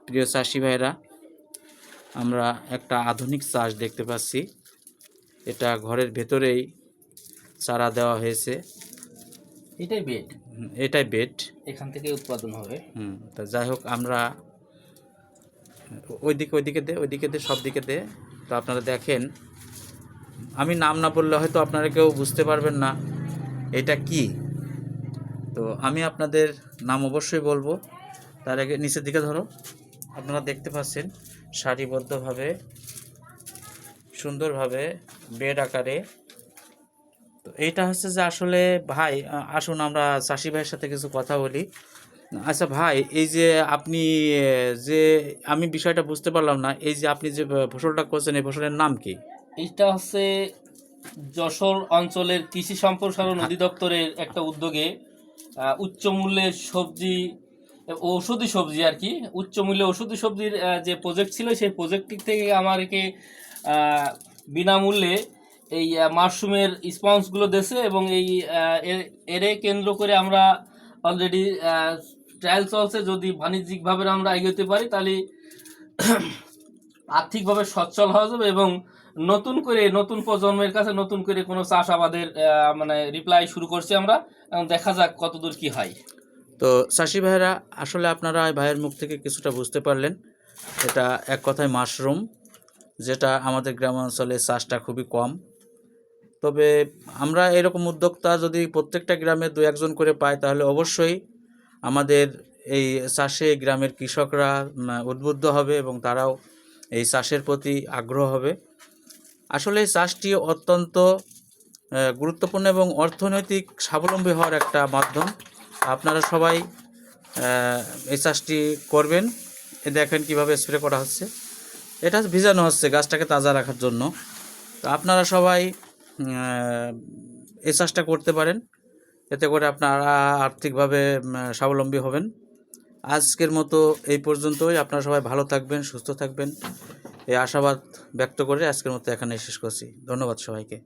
প্রিয় চাষি ভাইরা, আমরা একটা আধুনিক চাষ দেখতে পাচ্ছি। এটা ঘরের ভেতরেই চারা দেওয়া হয়েছে। এটাই বেড, এটাই বেড, এখান থেকে উৎপাদন হবে। তা যাই হোক, আমরা ওইদিকে দে সব দিকে দে। তো আপনারা দেখেন, আমি নাম না বললে হয়তো আপনারা কেউ বুঝতে পারবেন না এটা কি। তো আমি আপনাদের নাম অবশ্যই বলবো। তার আগে নিচের দিকে ধরো। আপনারা দেখতে পাচ্ছেন সারিবদ্ধভাবে সুন্দরভাবে বেড আকারে। তো এইটা হচ্ছে যে আসলে ভাই, আসুন আমরা চাষি ভাইয়ের সাথে কিছু কথা বলি। আচ্ছা ভাই, এই যে আপনি যে আমি বিষয়টা বুঝতে পারলাম না, এই যে আপনি যে ফসলটা করছেন এই ফসলের নাম কি? এইটা হচ্ছে যশোর অঞ্চলের কৃষি সম্প্রসারণ অধিদপ্তরের একটা উদ্যোগে উচ্চ মূল্যের সবজি, ঔষধি সবজি আর কি, উচ্চ মূল্যে ঔষধি সবজির যে প্রজেক্ট ছিল, সেই প্রজেক্টটি থেকে আমাকে বিনামূল্যে এই মাশরুমের স্পঞ্জগুলো দিয়েছে। এবং এই এরে কেন্দ্র করে আমরা অলরেডি ট্রায়াল চলছে। যদি বাণিজ্যিকভাবে আমরা এগোতে পারি তাহলে আর্থিকভাবে সচ্ছল হওয়া যাবে এবং নতুন প্রজন্মের কাছে নতুন করে কোনো চাষাবাদের মানে রিপ্লাই শুরু করছি আমরা, এবং দেখা যাক কতদূর কি হয়। তো চাষি ভাইয়েরা, আসলে আপনারা ভাইয়ের মুখ থেকে কিছুটা বুঝতে পারলেন। এটা এক কথায় মাশরুম, যেটা আমাদের গ্রামাঞ্চলে চাষটা খুবই কম। তবে আমরা এরকম উদ্যোক্তা যদি প্রত্যেকটা গ্রামে দু একজন করে পাই, তাহলে অবশ্যই আমাদের এই চাষে গ্রামের কৃষকরা উদ্বুদ্ধ হবে এবং তারাও এই চাষের প্রতি আগ্রহ হবে। আসলে এই চাষটি অত্যন্ত গুরুত্বপূর্ণ এবং অর্থনৈতিক স্বাবলম্বী হওয়ার একটা মাধ্যম। আপনারা সবাই এই চাষটি করবেন। দেখেন কিভাবে স্প্রে করা হচ্ছে, এটা ভিজানো হচ্ছে গাছটাকে তাজা রাখার জন্য। তো আপনারা সবাই এই চাষটা করতে পারেন, এতে করে আপনারা আর্থিকভাবে স্বাবলম্বী হবেন। আজকের মতো এই পর্যন্তই। আপনারা সবাই ভালো থাকবেন, সুস্থ থাকবেন, এই আশাবাদ ব্যক্ত করে আজকের মতো এখানে শেষ করছি। ধন্যবাদ সবাইকে।